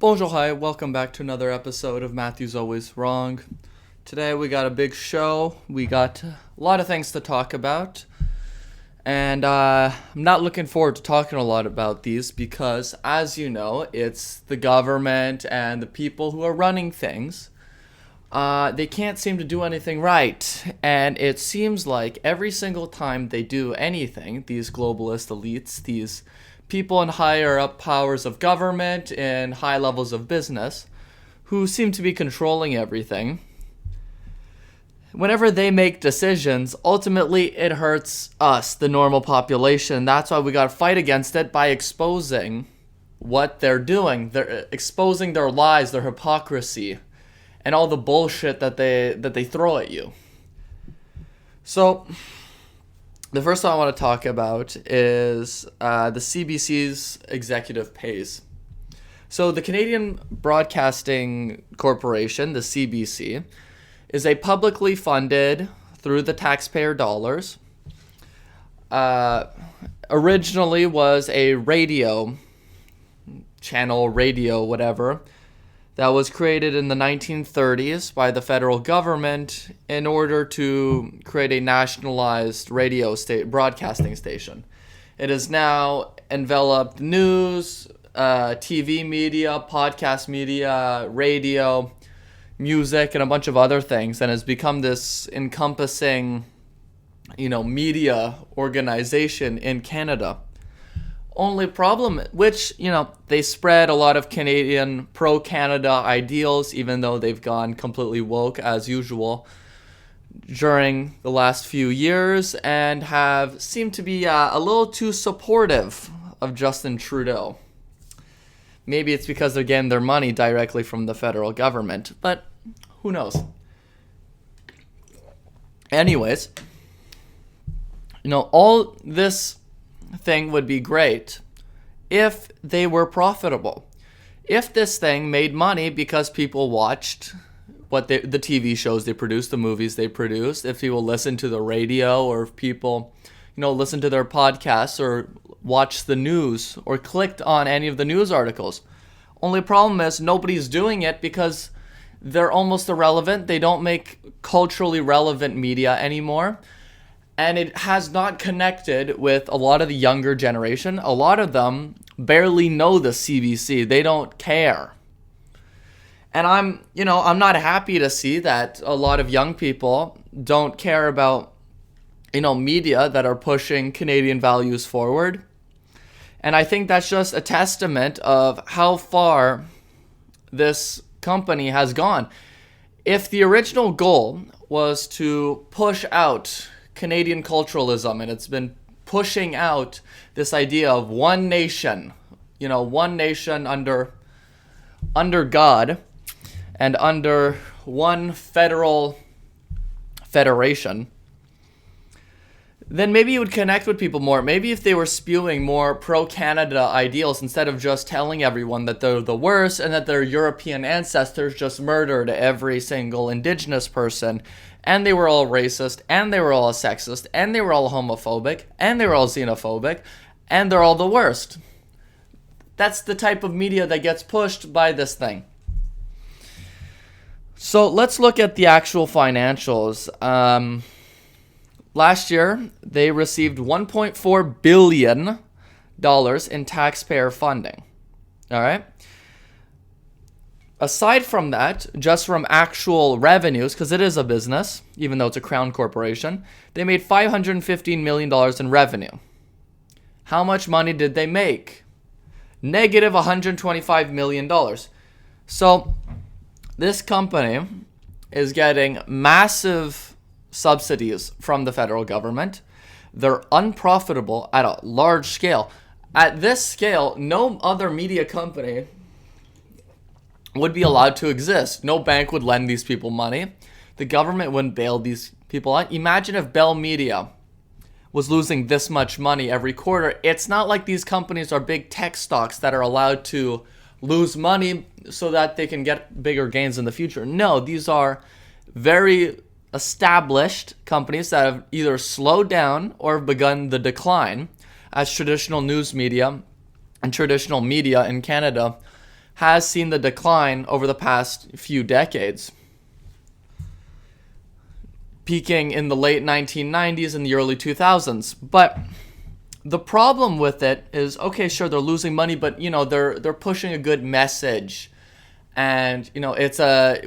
Bonjour, hi, welcome back to another episode of Matthew's Always Wrong. Today we got a big show. We got a lot of things to talk about. And I'm not looking forward to talking a lot about these because, as you know, it's the government and the people who are running things. They can't seem to do anything right. And it seems like every single time they do anything, these globalist elites, these people in higher up powers of government and high levels of business who seem to be controlling everything, whenever they make decisions, ultimately it hurts us, the normal population. That's why we gotta fight against it by exposing what they're doing. They're exposing their lies, their hypocrisy, and all the bullshit that they throw at you. So the first one I want to talk about is the CBC's executive pays. So the Canadian Broadcasting Corporation, the CBC, is a publicly funded, through the taxpayer dollars, originally was a radio channel, whatever, that was created in the 1930s by the federal government in order to create a nationalized broadcasting station. It has now enveloped news, TV media, podcast media, radio, music, and a bunch of other things, and has become this encompassing, media organization in Canada. Only problem, which, they spread a lot of Canadian pro-Canada ideals, even though they've gone completely woke as usual during the last few years, and have seemed to be a little too supportive of Justin Trudeau. Maybe it's because they're getting their money directly from the federal government, but who knows? Anyways, all this thing would be great if they were profitable. If this thing made money because people watched the TV shows they produced, the movies they produced, if people listened to the radio, or if people, listened to their podcasts or watched the news or clicked on any of the news articles. Only problem is nobody's doing it because they're almost irrelevant. They don't make culturally relevant media anymore. And it has not connected with a lot of the younger generation. A lot of them barely know the CBC. They don't care. And I'm not happy to see that a lot of young people don't care about, media that are pushing Canadian values forward. And I think that's just a testament of how far this company has gone. If the original goal was to push out Canadian culturalism, and it's been pushing out this idea of one nation, one nation under God and under one federation, then maybe it would connect with people more. Maybe if they were spewing more pro-Canada ideals instead of just telling everyone that they're the worst and that their European ancestors just murdered every single Indigenous person, and they were all racist, and they were all sexist, and they were all homophobic, and they were all xenophobic, and they're all the worst. That's the type of media that gets pushed by this thing. So let's look at the actual financials. Last year, they received $1.4 billion in taxpayer funding. All right? Aside from that, just from actual revenues, because it is a business, even though it's a crown corporation, they made $515 million in revenue. How much money did they make? Negative $125 million. So this company is getting massive subsidies from the federal government. They're unprofitable at a large scale. At this scale, no other media company would be allowed to exist. No bank would lend these people money. The government wouldn't bail these people out. Imagine if Bell Media was losing this much money every quarter. It's not like these companies are big tech stocks that are allowed to lose money so that they can get bigger gains in the future. No, these are very established companies that have either slowed down or begun the decline, as traditional news media and traditional media in Canada has seen the decline over the past few decades, peaking in the late 1990s and the early 2000s. But the problem with it is, okay, sure, they're losing money, but they're pushing a good message, and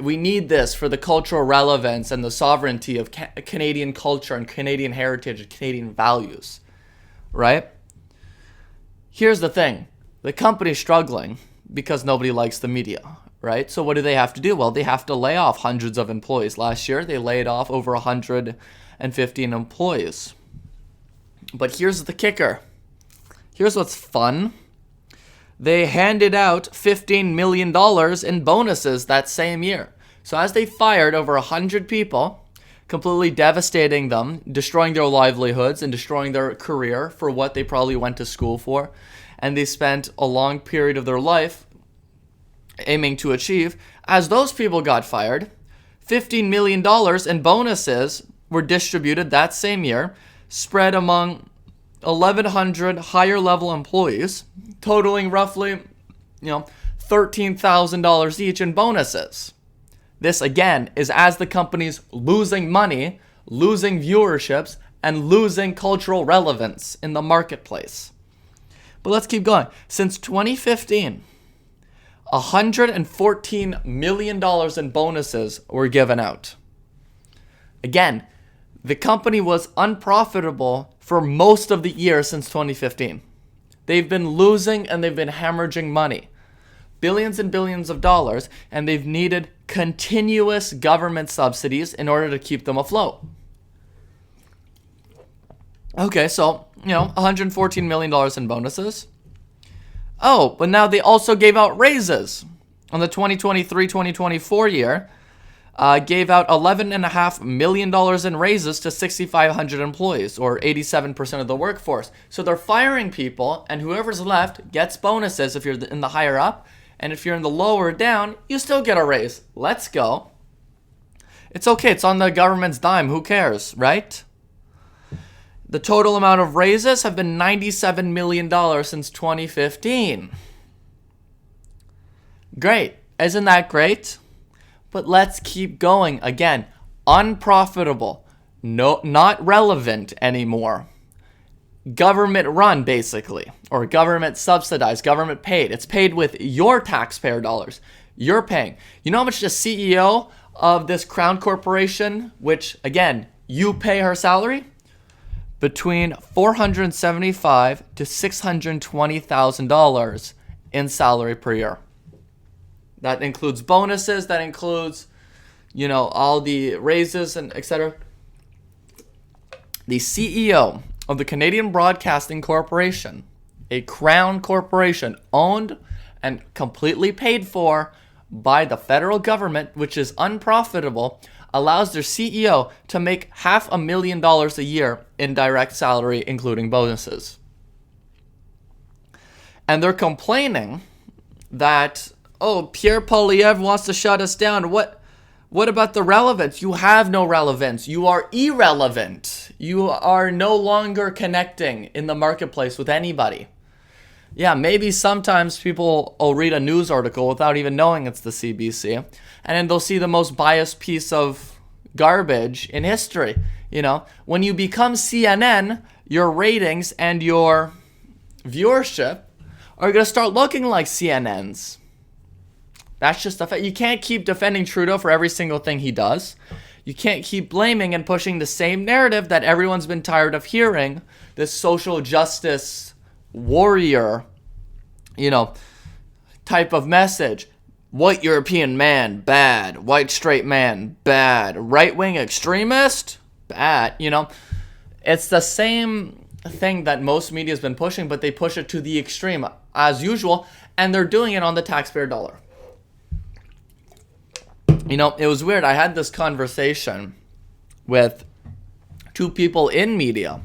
we need this for the cultural relevance and the sovereignty of Canadian culture and Canadian heritage and Canadian values, right? Here's the thing: the company's struggling because nobody likes the media, right? So what do they have to do? Well, they have to lay off hundreds of employees. Last year, they laid off over 115 employees. But here's the kicker. Here's what's fun. They handed out $15 million in bonuses that same year. So as they fired over 100 people, completely devastating them, destroying their livelihoods and destroying their career for what they probably went to school for, and they spent a long period of their life aiming to achieve, as those people got fired, $15 million in bonuses were distributed that same year, spread among 1,100 higher level employees, totaling roughly, $13,000 each in bonuses. This, again, is as the company's losing money, losing viewerships, and losing cultural relevance in the marketplace. But let's keep going. Since 2015, $114 million in bonuses were given out. Again, the company was unprofitable for most of the year since 2015. They've been losing and they've been hemorrhaging money. Billions and billions of dollars, and they've needed continuous government subsidies in order to keep them afloat. Okay, so, $114 million in bonuses. Oh, but now they also gave out raises. On the 2023-2024 year, gave out $11.5 million in raises to 6,500 employees, or 87% of the workforce. So they're firing people, and whoever's left gets bonuses if you're in the higher up, and if you're in the lower down, you still get a raise. Let's go. It's okay. It's on the government's dime. Who cares, right? The total amount of raises have been $97 million since 2015. Great. Isn't that great? But let's keep going. Again, unprofitable. No, not relevant anymore. Government run, basically. Or government subsidized, government paid. It's paid with your taxpayer dollars. You're paying. You know how much the CEO of this Crown Corporation, which, again, you pay her salary? Between $475,000 to $620,000 in salary per year. That includes bonuses, that includes, all the raises and etc. The CEO of the Canadian Broadcasting Corporation, a Crown Corporation owned and completely paid for by the federal government, which is unprofitable, allows their CEO to make $500,000 a year in direct salary, including bonuses. And they're complaining that, Pierre Poilievre wants to shut us down. What about the relevance? You have no relevance. You are irrelevant. You are no longer connecting in the marketplace with anybody. Yeah, maybe sometimes people will read a news article without even knowing it's the CBC, and then they'll see the most biased piece of garbage in history. When you become CNN, your ratings and your viewership are going to start looking like CNN's. That's just a fact. You can't keep defending Trudeau for every single thing he does. You can't keep blaming and pushing the same narrative that everyone's been tired of hearing, this social justice warrior, type of message. White European man, bad. White straight man, bad. Right-wing extremist, bad. It's the same thing that most media has been pushing, but they push it to the extreme as usual, and they're doing it on the taxpayer dollar. It was weird. I had this conversation with two people in media,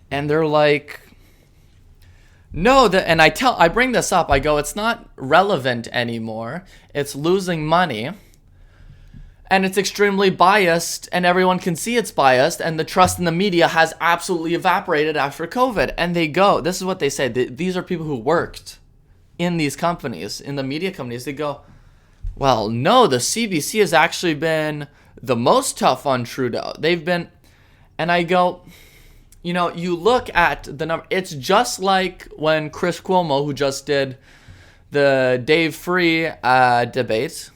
and they're like, no, and I bring this up. I go, it's not relevant anymore. It's losing money, and it's extremely biased, and everyone can see it's biased, and the trust in the media has absolutely evaporated after COVID. And they go, this is what they say. These are people who worked in these companies, in the media companies, they go, well, no, the CBC has actually been the most tough on Trudeau. They've been, and I go, you look at the number, it's just like when Chris Cuomo, who just did the Dave Free debate,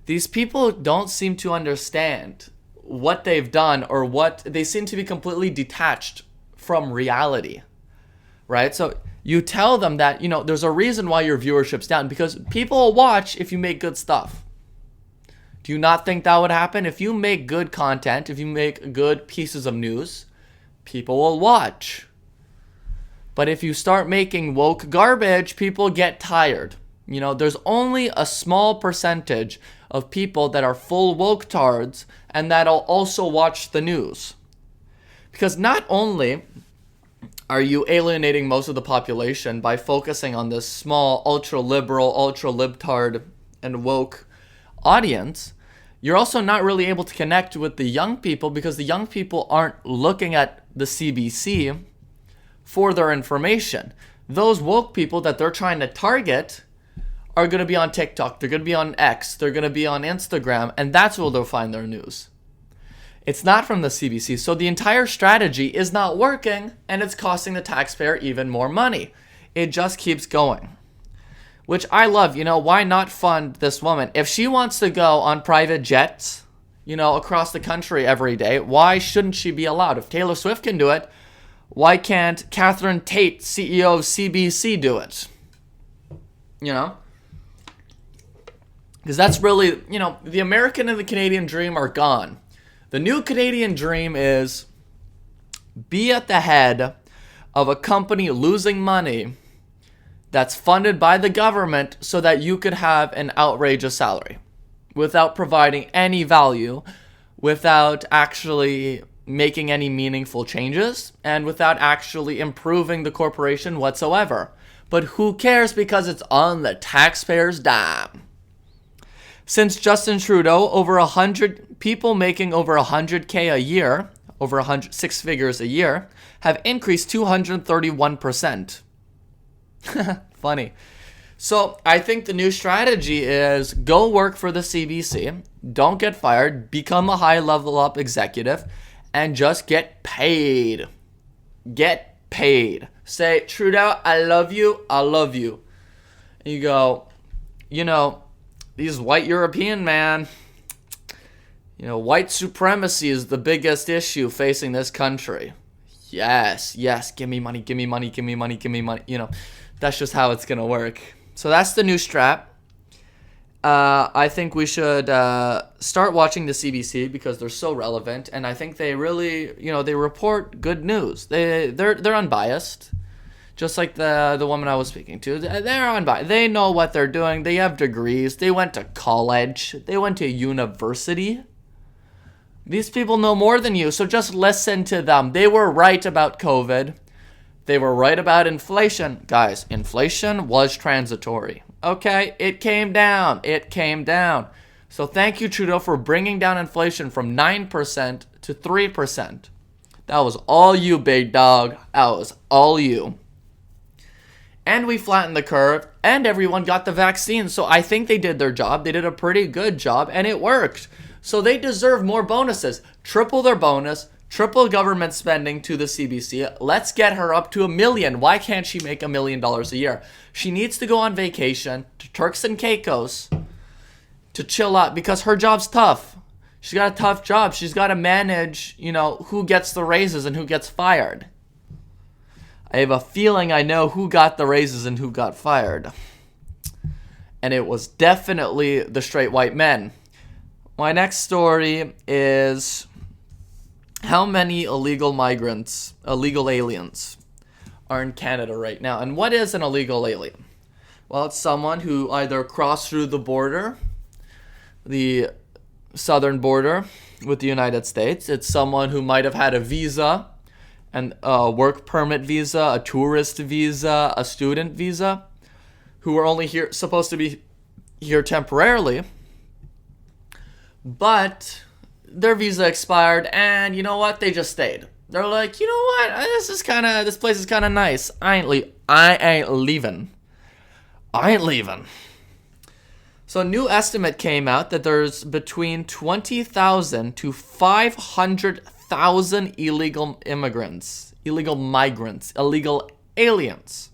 these people don't seem to understand what they've done, or what they seem to be completely detached from reality, right? So you tell them that, there's a reason why your viewership's down, because people will watch if you make good stuff. Do you not think that would happen? If you make good content, if you make good pieces of news, people will watch. But if you start making woke garbage, people get tired. There's only a small percentage of people that are full woke tards and that'll also watch the news. Because not only are you alienating most of the population by focusing on this small, ultra-liberal, ultra-libtard, and woke audience, you're also not really able to connect with the young people, because the young people aren't looking at the CBC for their information. Those woke people that they're trying to target are going to be on TikTok, they're going to be on X, they're going to be on Instagram, and that's where they'll find their news. It's not from the CBC. So the entire strategy is not working, and it's costing the taxpayer even more money. It just keeps going, which I love. Why not fund this woman? If she wants to go on private jets, across the country every day, why shouldn't she be allowed? If Taylor Swift can do it, why can't Catherine Tate, CEO of CBC, do it? Because that's really, the American and the Canadian dream are gone. The new Canadian dream is be at the head of a company losing money that's funded by the government so that you could have an outrageous salary without providing any value, without actually making any meaningful changes, and without actually improving the corporation whatsoever. But who cares, because it's on the taxpayer's dime. Since Justin Trudeau, over 100 people making over 100K a year, over 6 figures a year, have increased 231%. Funny. So I think the new strategy is go work for the CBC, don't get fired, become a high level up executive, and just get paid. Get paid. Say, Trudeau, I love you, I love you. And you go, these white European, man, white supremacy is the biggest issue facing this country. Yes, give me money, give me money, give me money, give me money. That's just how it's going to work. So that's the new strat. I think we should start watching the CBC because they're so relevant, and I think they really, they report good news. They're unbiased. Just like the woman I was speaking to. They're unbiased. They know what they're doing. They have degrees. They went to college. They went to university. These people know more than you, so just listen to them. They were right about COVID. They were right about inflation. Guys, inflation was transitory. Okay? It came down. It came down. So thank you, Trudeau, for bringing down inflation from 9% to 3%. That was all you, big dog. That was all you. And we flattened the curve, and everyone got the vaccine. So I think they did their job. They did a pretty good job, and it worked. So they deserve more bonuses. Triple their bonus, triple government spending to the CBC. Let's get her up to $1 million. Why can't she make $1 million a year? She needs to go on vacation to Turks and Caicos to chill out because her job's tough. She's got a tough job. She's got to manage, who gets the raises and who gets fired. I have a feeling I know who got the raises and who got fired. And it was definitely the straight white men. My next story is how many illegal migrants, illegal aliens, are in Canada right now. And what is an illegal alien? Well, it's someone who either crossed through the border, the southern border with the United States. It's someone who might have had a visa, and a work permit visa, a tourist visa, a student visa, who were only supposed to be here temporarily, but their visa expired, and you know what? They just stayed. They're like, you know what? This place is kind of nice. I ain't leaving. I ain't leaving. So a new estimate came out that there's between 20,000 to 500,000 illegal immigrants, illegal migrants, illegal aliens.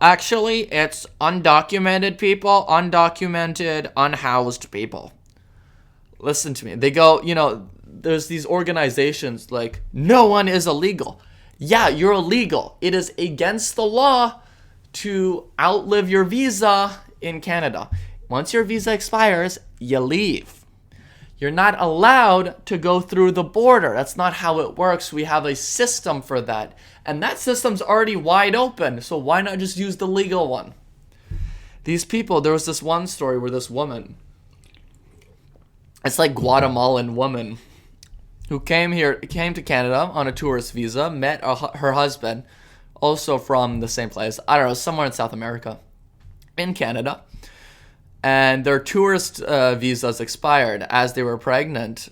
Actually, it's undocumented people, undocumented, unhoused people. Listen to me. They go, there's these organizations like, no one is illegal. Yeah, you're illegal. It is against the law to outlive your visa in Canada. Once your visa expires, you leave. You're not allowed to go through the border. That's not how it works. We have a system for that. And that system's already wide open. So why not just use the legal one? These people, there was this one story where this woman, it's like Guatemalan woman, who came to Canada on a tourist visa, met her husband, also from the same place, I don't know, somewhere in South America, in Canada. And their tourist visas expired as they were pregnant,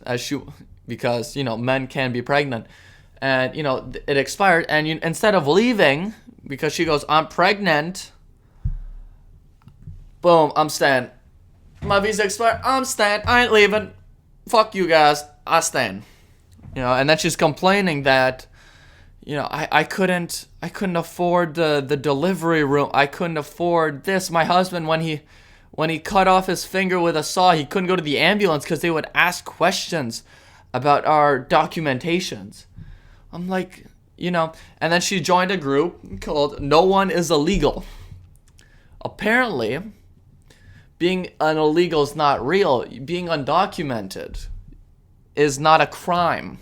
because men can be pregnant, and it expired. And instead of leaving, because she goes, I'm pregnant, boom, I'm staying. My visa expired, I'm staying. I ain't leaving. Fuck you guys, I staying. And then she's complaining that, I couldn't afford the delivery room. I couldn't afford this. My husband, when he cut off his finger with a saw, he couldn't go to the ambulance because they would ask questions about our documentations. I'm like, and then she joined a group called No One is Illegal. Apparently, being an illegal is not real. Being undocumented is not a crime.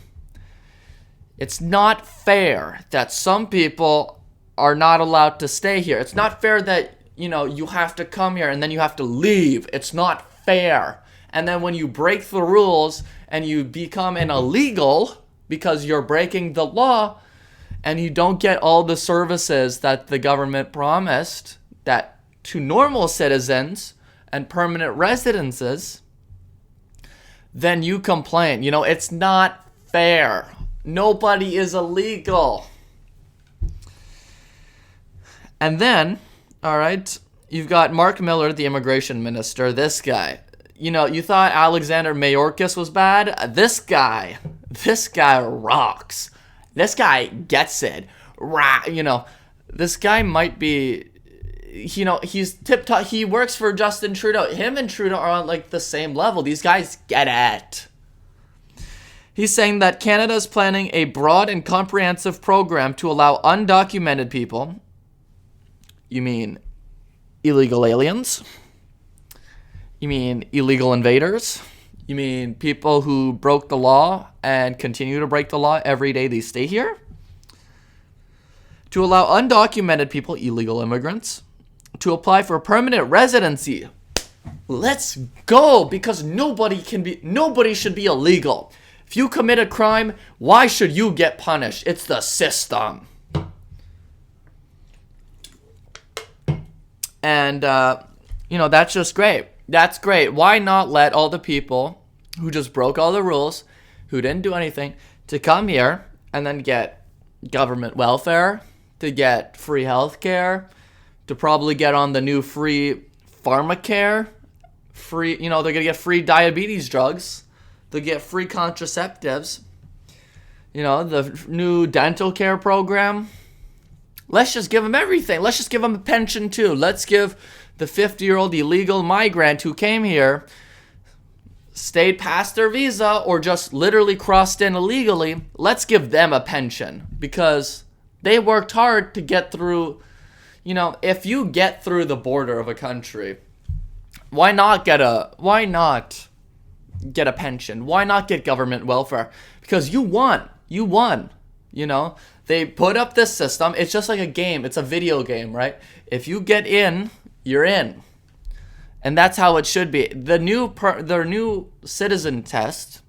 It's not fair that some people are not allowed to stay here. It's not fair that you have to come here and then you have to leave. It's not fair. And then when you break the rules and you become an illegal because you're breaking the law and you don't get all the services that the government promised that to normal citizens and permanent residences, then you complain. It's not fair. Nobody is illegal. And then, all right, you've got Mark Miller, the immigration minister. This guy, you thought Alexander Mayorkas was bad? This guy rocks. This guy gets it. This guy might be, he's tip-top. He works for Justin Trudeau. Him and Trudeau are on like the same level. These guys get it. He's saying that Canada is planning a broad and comprehensive program to allow undocumented people. You mean illegal aliens? You mean illegal invaders? You mean people who broke the law and continue to break the law every day they stay here? To allow undocumented people, illegal immigrants, to apply for permanent residency. Let's go, because nobody should be illegal. If you commit a crime, why should you get punished? It's the system. And, that's just great. That's great. Why not let all the people who just broke all the rules, who didn't do anything, to come here and then get government welfare, to get free health care, to probably get on the new free pharmacare, they're going to get free diabetes drugs, they'll get free contraceptives, the new dental care program. Let's just give them everything. Let's just give them a pension too. Let's give the 50-year-old illegal migrant who came here, stayed past their visa, or just literally crossed in illegally, let's give them a pension because they worked hard to get through. If you get through the border of a country, why not get a pension? Why not get government welfare? Because you won. They put up this system. It's just like a game. It's a video game, right? If you get in, you're in. And that's how it should be. The new citizen test,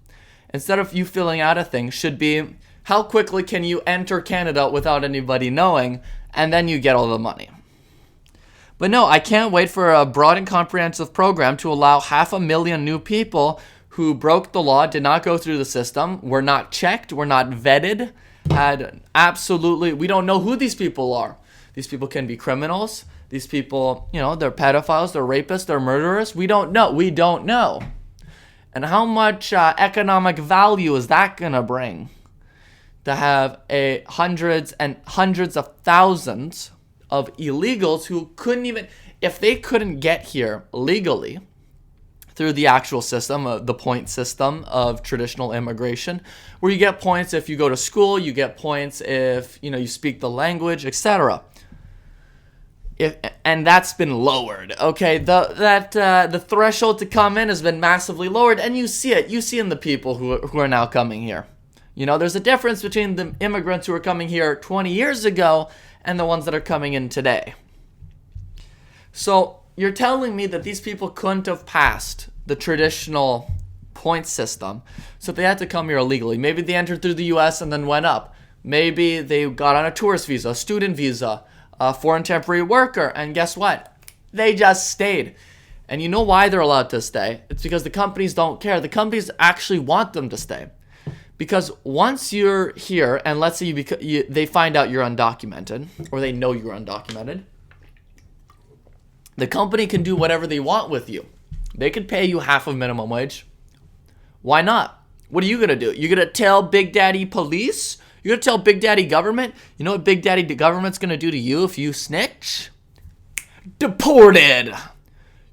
instead of you filling out a thing, should be how quickly can you enter Canada without anybody knowing, and then you get all the money. But no, I can't wait for a broad and comprehensive program to allow 500,000 new people who broke the law, did not go through the system, were not checked, were not vetted, we don't know who these people are. These people can be criminals. these people, they're pedophiles, they're rapists, they're murderers. We don't know. And how much economic value is that going to bring to have hundreds and hundreds of thousands of illegals who couldn't even, if they couldn't get here legally through the actual system, the point system of traditional immigration, where you get points if you go to school, you get points if you speak the language, etc. And that's been lowered. Okay, the threshold to come in has been massively lowered, and you see it. You see in the people who are now coming here. There's a difference between the immigrants who are coming here 20 years ago and the ones that are coming in today. So you're telling me that these people couldn't have passed the traditional point system, so they had to come here illegally. Maybe they entered through the U.S. and then went up. Maybe they got on a tourist visa, a student visa, a foreign temporary worker, and guess what? They just stayed. And you know why they're allowed to stay? It's because the companies don't care. The companies actually want them to stay. Because once you're here, and let's say they find out you're undocumented, or they know you're undocumented, the company can do whatever they want with you. They could pay you half of minimum wage. Why not? What are you going to do? You're going to tell Big Daddy police? You're going to tell Big Daddy government? You know what Big Daddy government's going to do to you if you snitch? Deported.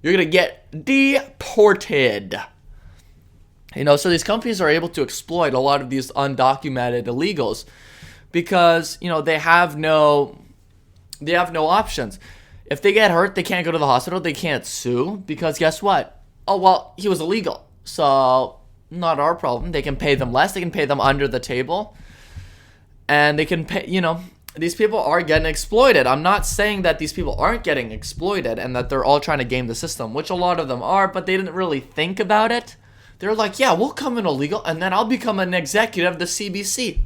You're going to get deported. So these companies are able to exploit a lot of these undocumented illegals because, they have no options. If they get hurt, they can't go to the hospital. They can't sue because guess what? Oh, well, he was illegal. So not our problem. They can pay them less. They can pay them under the table. And they can pay, these people are getting exploited. I'm not saying that these people aren't getting exploited and that they're all trying to game the system, which a lot of them are, but they didn't really think about it. They're like, yeah, we'll come in illegal and then I'll become an executive of the CBC.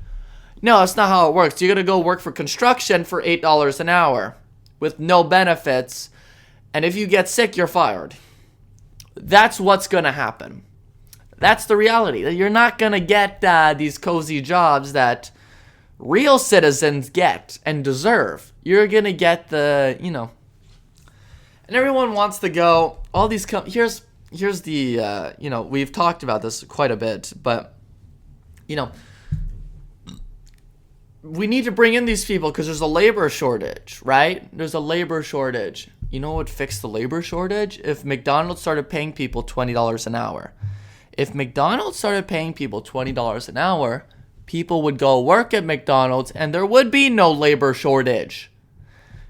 No, that's not how it works. You're going to go work for construction for $8 an hour with no benefits. And if you get sick, you're fired. That's what's going to happen. That's the reality. You're not going to get these cozy jobs that real citizens get and deserve. You're going to get and everyone wants to go, all these, here's the, we've talked about this quite a bit, but, we need to bring in these people because there's a labor shortage, right? There's a labor shortage. You know what would fix the labor shortage? If McDonald's started paying people $20 an hour. If McDonald's started paying people $20 an hour, people would go work at McDonald's and there would be no labor shortage.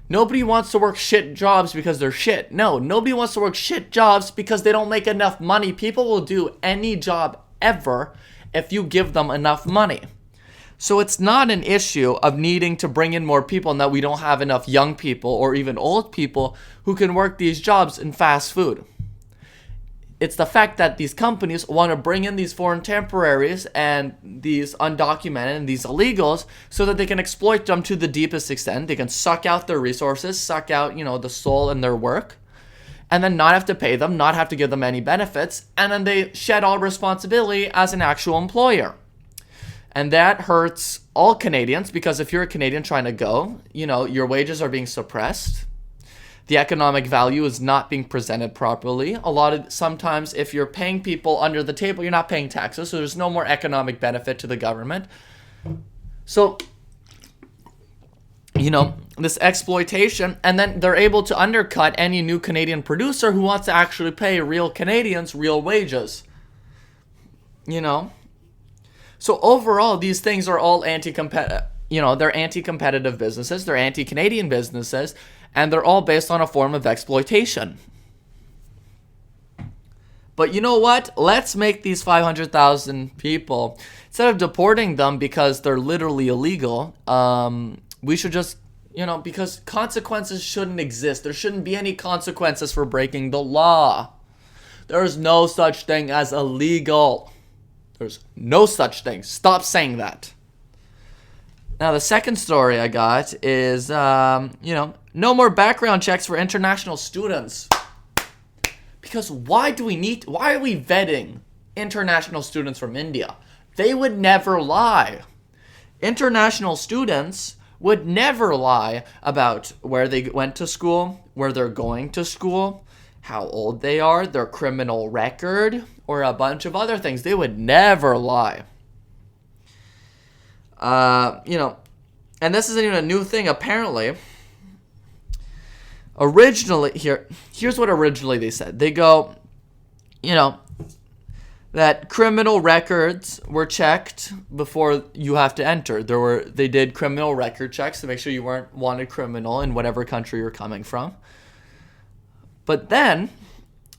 Nobody wants to work shit jobs because they're shit. No, nobody wants to work shit jobs because they don't make enough money. People will do any job ever if you give them enough money. So it's not an issue of needing to bring in more people and that we don't have enough young people or even old people who can work these jobs in fast food. It's the fact that these companies want to bring in these foreign temporaries and these undocumented and these illegals so that they can exploit them to the deepest extent. They can suck out their resources, suck out, the soul in their work, and then not have to pay them, not have to give them any benefits, and then they shed all responsibility as an actual employer. And that hurts all Canadians because if you're a Canadian trying to go, your wages are being suppressed. The economic value is not being presented properly. Sometimes if you're paying people under the table, you're not paying taxes, so there's no more economic benefit to the government. So, this exploitation, and then they're able to undercut any new Canadian producer who wants to actually pay real Canadians real wages. So overall, these things are all anti-competitive. They're anti-competitive businesses, they're anti-Canadian businesses, and they're all based on a form of exploitation. But you know what? Let's make these 500,000 people, instead of deporting them because they're literally illegal, we should just, because consequences shouldn't exist. There shouldn't be any consequences for breaking the law. There is no such thing as illegal. There's no such thing. Stop saying that. Now, the second story I got is, no more background checks for international students. Because why are we vetting international students from India? They would never lie. International students would never lie about where they went to school, where they're going to school, how old they are, their criminal record, or a bunch of other things. They would never lie. And this isn't even a new thing, apparently. Here's what originally they said. They go, that criminal records were checked before you have to enter. They did criminal record checks to make sure you weren't wanted criminal in whatever country you're coming from. But then,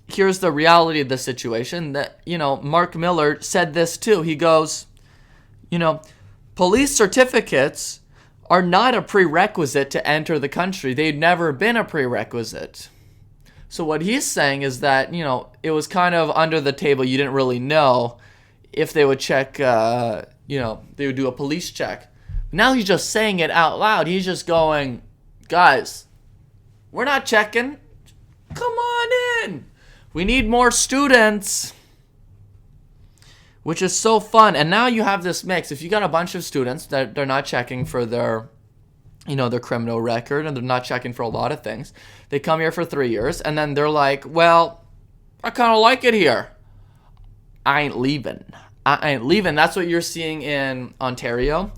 here's the reality of the situation that, Mark Miller said this too. He goes, police certificates are not a prerequisite to enter the country. They've never been a prerequisite. So what he's saying is that, it was kind of under the table. You didn't really know if they would check, they would do a police check. Now he's just saying it out loud. He's just going, guys, we're not checking. Come on in. We need more students. Which is so fun. And now you have this mix. If you got a bunch of students that they're not checking for their criminal record, and they're not checking for a lot of things. They come here for 3 years, and then they're like, well, I kind of like it here. I ain't leaving. That's what you're seeing in Ontario.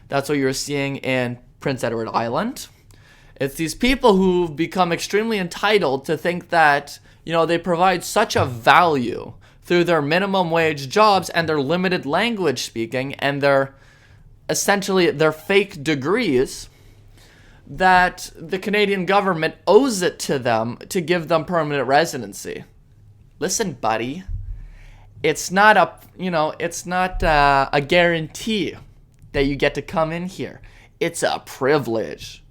That's what you're seeing in Prince Edward Island. It's these people who've become extremely entitled to think that, they provide such a value through their minimum wage jobs and their limited language speaking and their fake degrees, that the Canadian government owes it to them to give them permanent residency. Listen, buddy, it's not a guarantee that you get to come in here. It's a privilege.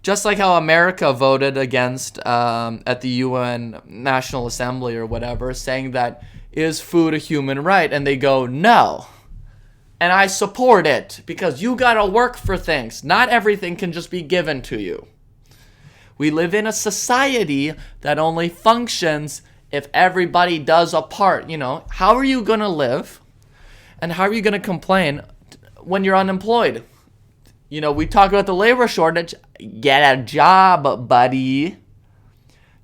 Just like how America voted against at the UN National Assembly or whatever, saying that is food a human right? And they go, no. And I support it because you gotta work for things. Not everything can just be given to you. We live in a society that only functions if everybody does a part. How are you gonna live? And how are you gonna complain when you're unemployed? We talk about the labor shortage. Get a job, buddy.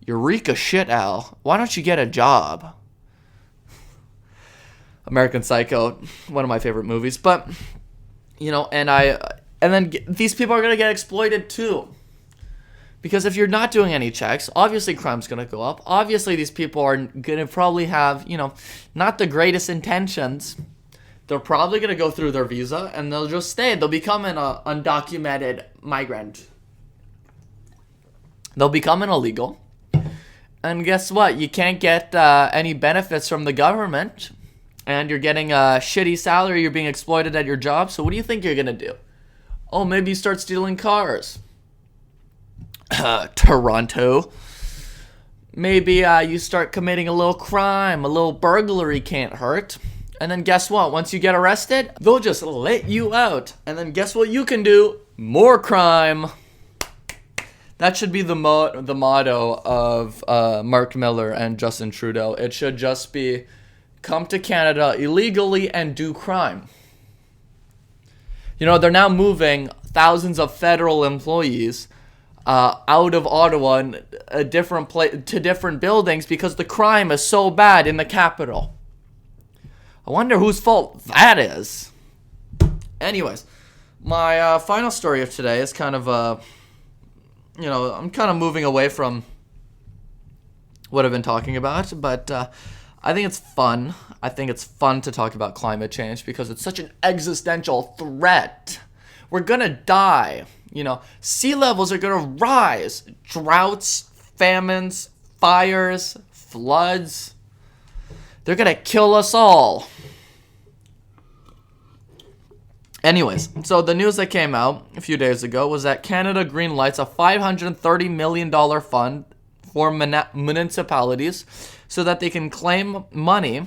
Eureka shit, Al. Why don't you get a job? American Psycho, one of my favorite movies. But, and then these people are going to get exploited too. Because if you're not doing any checks, obviously crime's going to go up. Obviously these people are going to probably have, not the greatest intentions. They're probably going to go through their visa and they'll just stay. They'll become an undocumented migrant. They'll become an illegal. And guess what? You can't get any benefits from the government. And you're getting a shitty salary. You're being exploited at your job. So what do you think you're going to do? Oh, maybe you start stealing cars. Toronto. Maybe you start committing a little crime. A little burglary can't hurt. And then guess what? Once you get arrested, they'll just let you out. And then guess what you can do? More crime. That should be the motto of Mark Miller and Justin Trudeau. It should just be, come to Canada illegally and do crime. They're now moving thousands of federal employees out of Ottawa and to different buildings because the crime is so bad in the capital. I wonder whose fault that is. Anyways, my final story of today is kind of I'm kind of moving away from what I've been talking about, but I think it's fun. I think it's fun to talk about climate change because it's such an existential threat. We're gonna die. Sea levels are gonna rise. Droughts, famines, fires, floods. They're gonna kill us all. Anyways, so the news that came out a few days ago was that Canada greenlights a $530 million fund for municipalities so that they can claim money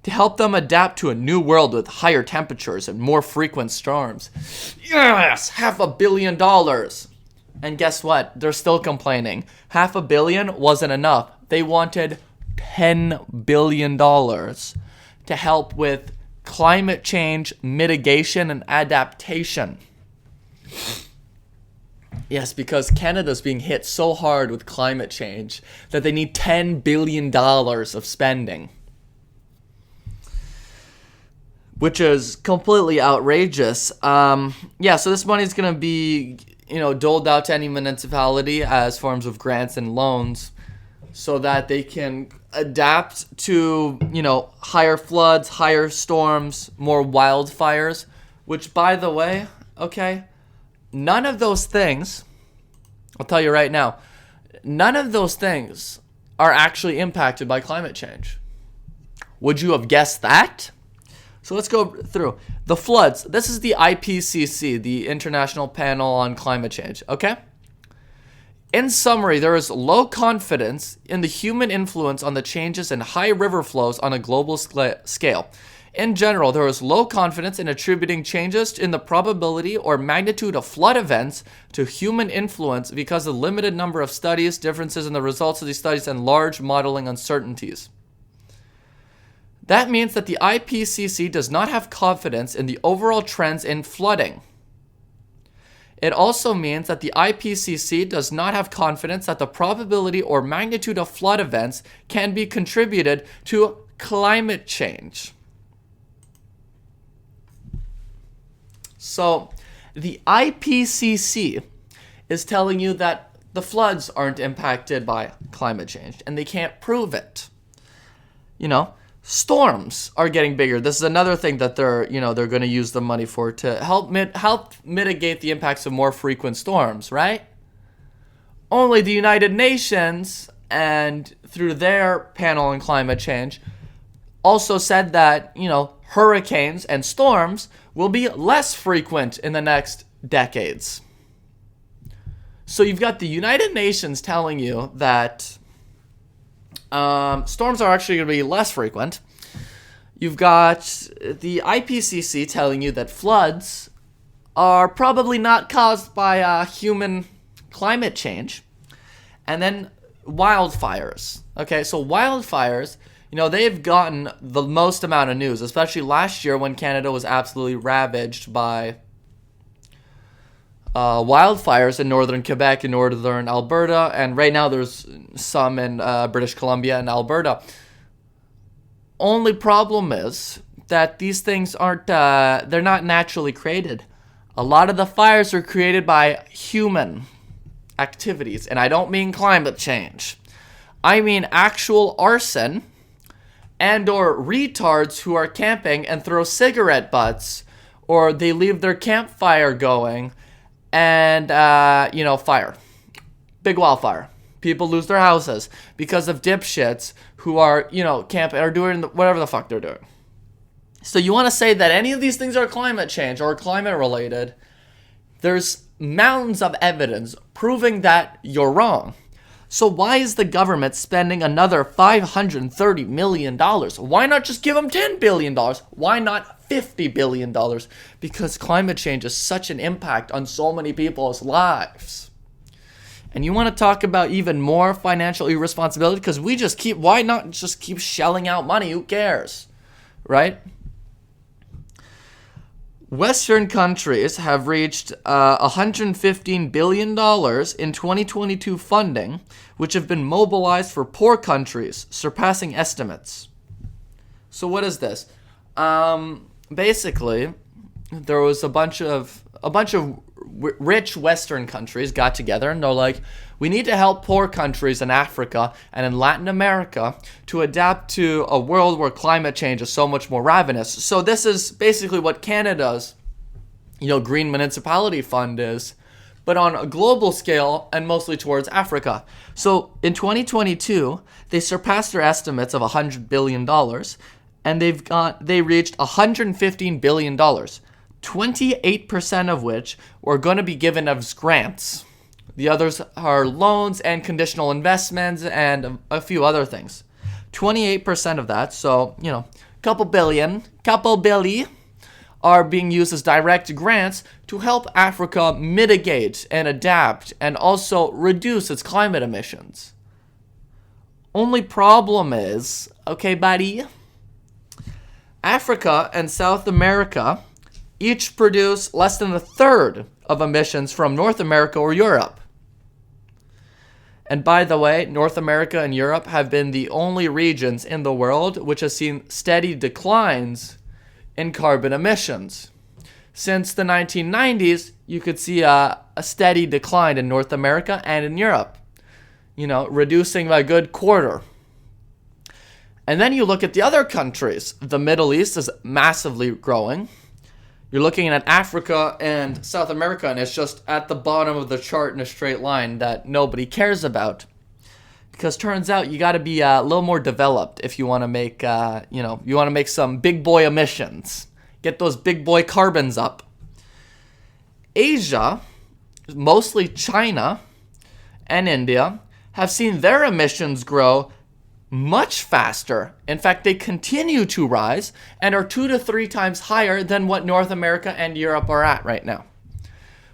to help them adapt to a new world with higher temperatures and more frequent storms. Yes, $500 million. And guess what? They're still complaining. $500 million wasn't enough. They wanted $10 billion to help with climate change mitigation and adaptation. Yes, because Canada's being hit so hard with climate change that they need $10 billion of spending, which is completely outrageous. So this money is going to be, doled out to any municipality as forms of grants and loans so that they can adapt to, higher floods, higher storms, more wildfires, which, by the way, none of those things, I'll tell you right now, none of those things are actually impacted by climate change. Would you have guessed that? So let's go through. The floods. This is the IPCC, the International Panel on Climate Change, okay? In summary, there is low confidence in the human influence on the changes in high river flows on a global scale. In general, there is low confidence in attributing changes in the probability or magnitude of flood events to human influence because of the limited number of studies, differences in the results of these studies, and large modeling uncertainties. That means that the IPCC does not have confidence in the overall trends in flooding. It also means that the IPCC does not have confidence that the probability or magnitude of flood events can be contributed to climate change. So, the IPCC is telling you that the floods aren't impacted by climate change, and they can't prove it. Storms are getting bigger. This is another thing that they're going to use the money for, to help mitigate the impacts of more frequent storms, right? Only the United Nations, and through their panel on climate change, also said that, hurricanes and storms will be less frequent in the next decades. So you've got the United Nations telling you that storms are actually going to be less frequent. You've got the IPCC telling you that floods are probably not caused by human climate change. And then wildfires. Okay, so wildfires, they've gotten the most amount of news, especially last year when Canada was absolutely ravaged by wildfires in northern Quebec and northern Alberta, and right now there's some in British Columbia and Alberta. Only problem is that these things they're not naturally created. A lot of the fires are created by human activities, and I don't mean climate change. I mean actual arson and or retards who are camping and throw cigarette butts, or they leave their campfire going, and, fire. Big wildfire. People lose their houses because of dipshits who are, camping or doing whatever the fuck they're doing. So you want to say that any of these things are climate change or climate related, there's mountains of evidence proving that you're wrong. So why is the government spending another $530 million? Why not just give them $10 billion? Why not $50 billion? Because climate change is such an impact on so many people's lives. And you want to talk about even more financial irresponsibility? Because why not just keep shelling out money? Who cares? Right? Western countries have reached $115 billion in 2022 funding, which have been mobilized for poor countries, surpassing estimates. So what is this? Basically, there was a bunch of rich Western countries got together and they're like, we need to help poor countries in Africa and in Latin America to adapt to a world where climate change is so much more ravenous. So this is basically what Canada's, Green Municipality Fund is, but on a global scale and mostly towards Africa. So in 2022, they surpassed their estimates of $100 billion, and they reached $115 billion, 28% of which were going to be given as grants. The others are loans and conditional investments and a few other things. 28% of that, so, couple billion, are being used as direct grants to help Africa mitigate and adapt and also reduce its climate emissions. Only problem is, okay, buddy, Africa and South America each produce less than a third of emissions from North America or Europe. And by the way, North America and Europe have been the only regions in the world which have seen steady declines in carbon emissions. Since the 1990s, you could see a steady decline in North America and in Europe, reducing by a good quarter. And then you look at the other countries. The Middle East is massively growing. You're looking at Africa and South America, and it's just at the bottom of the chart in a straight line that nobody cares about. Because turns out you got to be a little more developed if you want to make, you want to make some big boy emissions. Get those big boy carbons up. Asia, mostly China and India, have seen their emissions grow much faster. In fact, they continue to rise and are 2 to 3 times higher than what North America and Europe are at right now.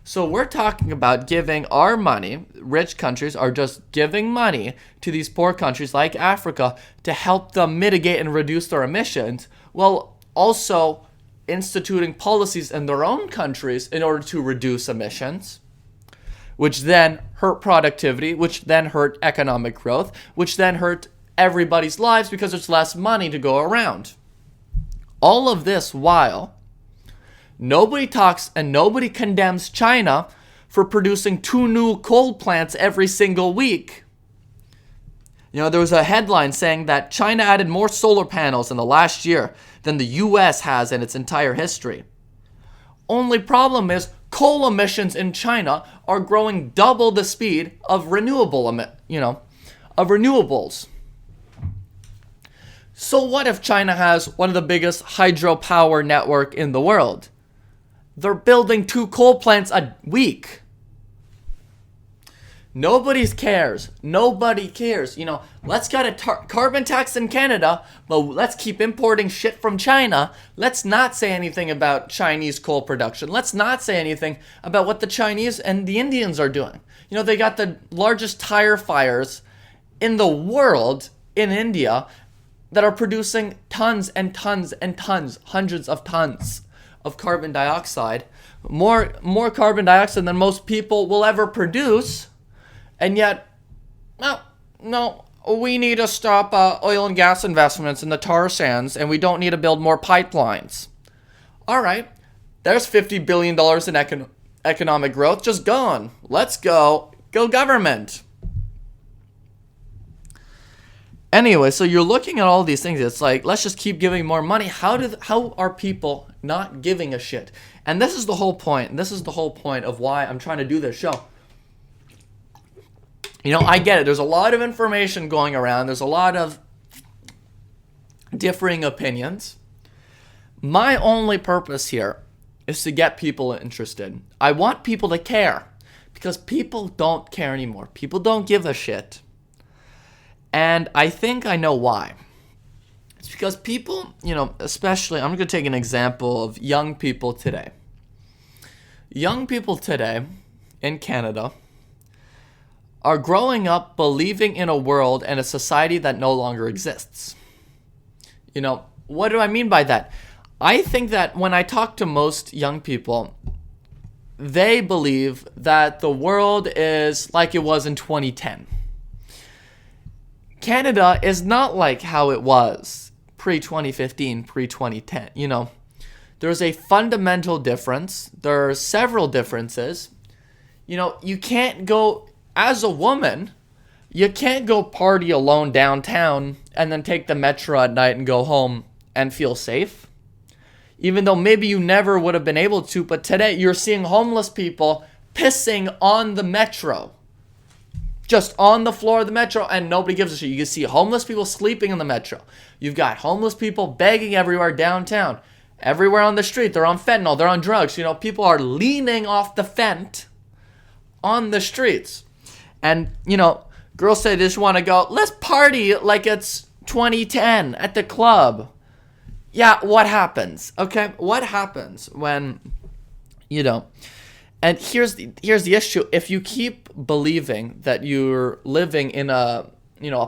So we're talking about giving our money. Rich countries are just giving money to these poor countries like Africa to help them mitigate and reduce their emissions, while also instituting policies in their own countries in order to reduce emissions, which then hurt productivity, which then hurt economic growth, which then hurt everybody's lives because there's less money to go around. All of this while nobody talks and nobody condemns China for producing 2 new coal plants every single week. There was a headline saying that China added more solar panels in the last year than the US has in its entire history. Only problem is coal emissions in China are growing double the speed of renewables. So what if China has one of the biggest hydropower network in the world? They're building 2 coal plants a week. Nobody cares. Let's get a carbon tax in Canada, but let's keep importing shit from China. Let's not say anything about Chinese coal production. Let's not say anything about what the Chinese and the Indians are doing. They got the largest tire fires in the world in India that are producing tons and tons and tons, hundreds of tons of carbon dioxide, more carbon dioxide than most people will ever produce. And yet, no, we need to stop oil and gas investments in the tar sands, and we don't need to build more pipelines. All right, there's $50 billion in economic growth just gone. Let's go government. Anyway, so you're looking at all these things. It's like, let's just keep giving more money. How are people not giving a shit? And this is the whole point. This is the whole point of why I'm trying to do this show. I get it. There's a lot of information going around. There's a lot of differing opinions. My only purpose here is to get people interested. I want people to care because people don't care anymore. People don't give a shit. And I think I know why. It's because people, especially, I'm going to take an example of young people today. Young people today in Canada are growing up believing in a world and a society that no longer exists. What do I mean by that? I think that when I talk to most young people, they believe that the world is like it was in 2010. Canada is not like how it was pre-2015, pre-2010. There's a fundamental difference. There are several differences. You can't go, as a woman, you can't go party alone downtown and then take the metro at night and go home and feel safe. Even though maybe you never would have been able to, but today you're seeing homeless people pissing on the metro. Just on the floor of the metro, and nobody gives a shit. You can see homeless people sleeping in the metro. You've got homeless people begging everywhere downtown. Everywhere on the street, they're on fentanyl, they're on drugs. People are leaning off the fent on the streets. And, girls say they just want to go, let's party like it's 2010 at the club. Yeah, what happens? Okay, what happens when, And here's the issue. If you keep believing that you're living in a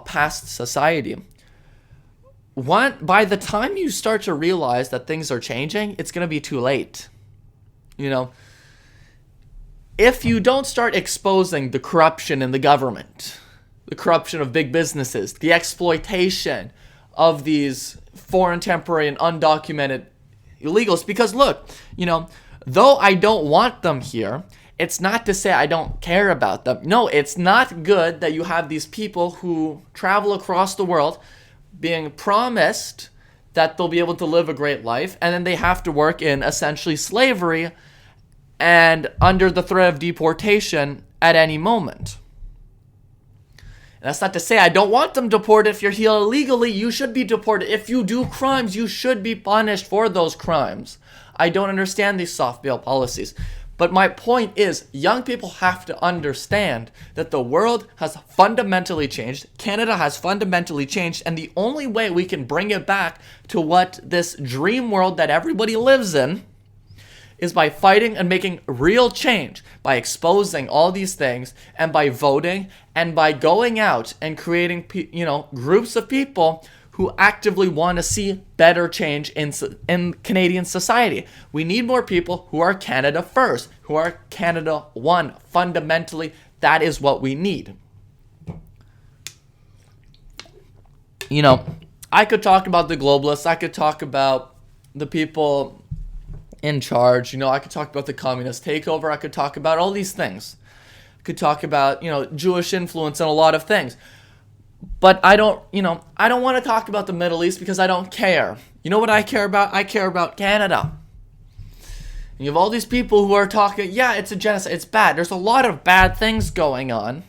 past society, by the time you start to realize that things are changing, it's going to be too late. You know, if you don't start exposing the corruption in the government, the corruption of big businesses, the exploitation of these foreign, temporary, and undocumented illegals, because look, you know, though I don't want them here, it's not to say I don't care about them. No, it's not good that you have these people who travel across the world being promised that they'll be able to live a great life, and then they have to work in essentially slavery and under the threat of deportation at any moment. And that's not to say I don't want them deported. If you're here illegally, you should be deported. If you do crimes, you should be punished for those crimes. I don't understand these soft bail policies. But my point is, young people have to understand that the world has fundamentally changed. Canada has fundamentally changed. And the only way we can bring it back to what this dream world that everybody lives in is by fighting and making real change, by exposing all these things, and by voting, and by going out and creating, groups of people who actively want to see better change in Canadian society. We need more people who are Canada first, who are Canada one. Fundamentally, that is what we need. You know, I could talk about the globalists. I could talk about the people in charge. You know, I could talk about the communist takeover. I could talk about all these things. I could talk about, Jewish influence and a lot of things. But I don't want to talk about the Middle East because I don't care. You know what I care about? I care about Canada. And you have all these people who are talking, yeah, it's a genocide, it's bad. There's a lot of bad things going on.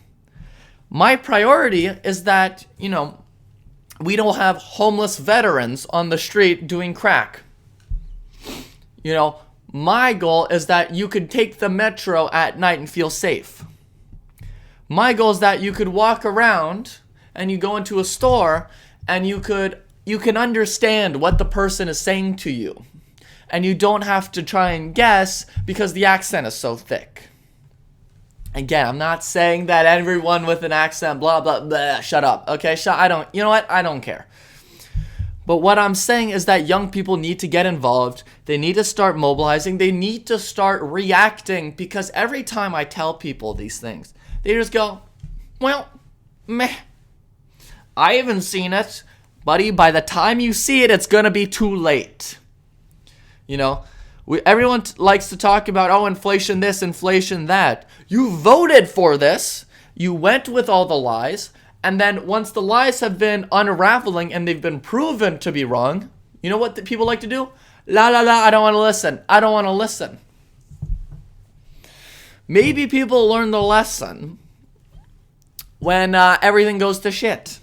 My priority is that, we don't have homeless veterans on the street doing crack. My goal is that you could take the metro at night and feel safe. My goal is that you could walk around and you go into a store and you can understand what the person is saying to you. And you don't have to try and guess because the accent is so thick. Again, I'm not saying that everyone with an accent, blah, blah, blah, shut up. Okay, I don't care. But what I'm saying is that young people need to get involved. They need to start mobilizing. They need to start reacting, because every time I tell people these things, they just go, well, meh. I haven't seen it, buddy. By the time you see it, it's going to be too late. Everyone likes to talk about, inflation this, inflation that. You voted for this. You went with all the lies. And then once the lies have been unraveling and they've been proven to be wrong, you know what the people like to do? I don't want to listen. I don't want to listen. Maybe people learn the lesson when everything goes to shit.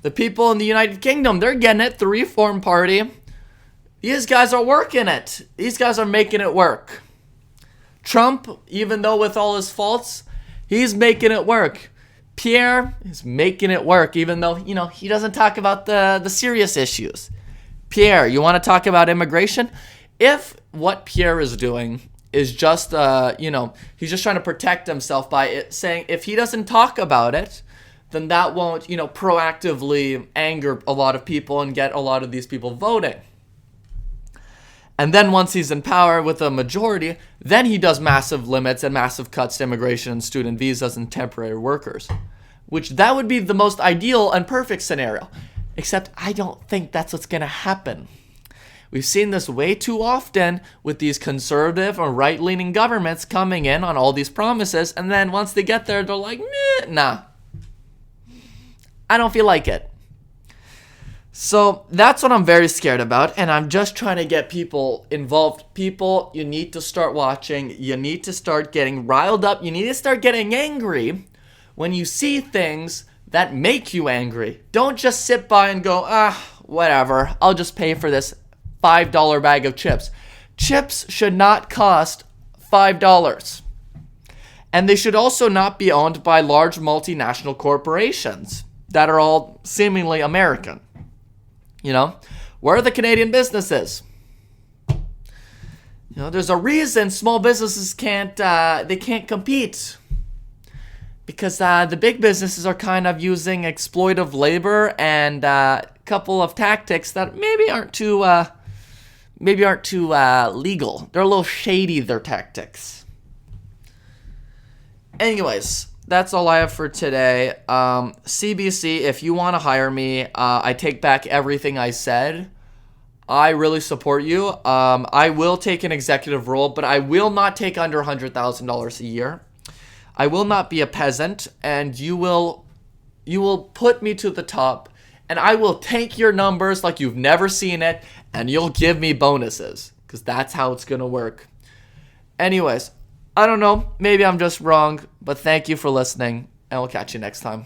The people in the United Kingdom, they're getting it. The Reform Party, these guys are working it. These guys are making it work. Trump, even though with all his faults, he's making it work. Pierre is making it work, even though, he doesn't talk about the serious issues. Pierre, you want to talk about immigration? If what Pierre is doing is just, he's just trying to protect himself by saying if he doesn't talk about it, then that won't, proactively anger a lot of people and get a lot of these people voting. And then once he's in power with a majority, then he does massive limits and massive cuts to immigration and student visas and temporary workers, which that would be the most ideal and perfect scenario. Except I don't think that's what's going to happen. We've seen this way too often with these conservative or right-leaning governments coming in on all these promises, and then once they get there, they're like, nah, I don't feel like it. So that's what I'm very scared about, and I'm just trying to get people involved. People, you need to start watching. You need to start getting riled up. You need to start getting angry when you see things that make you angry. Don't just sit by and go, whatever, I'll just pay for this $5 bag of chips. Chips should not cost $5. And they should also not be owned by large multinational corporations that are all seemingly American. Where are the Canadian businesses? There's a reason small businesses can't compete. Because the big businesses are kind of using exploitive labor and a couple of tactics that maybe aren't too maybe aren't too legal. They're a little shady, their tactics. Anyways, that's all I have for today. CBC, if you want to hire me, I take back everything I said. I really support you. I will take an executive role, but I will not take under $100,000 a year. I will not be a peasant, and you will put me to the top, and I will tank your numbers like you've never seen it, and you'll give me bonuses, because that's how it's going to work. Anyways, I don't know. Maybe I'm just wrong, but thank you for listening, and we'll catch you next time.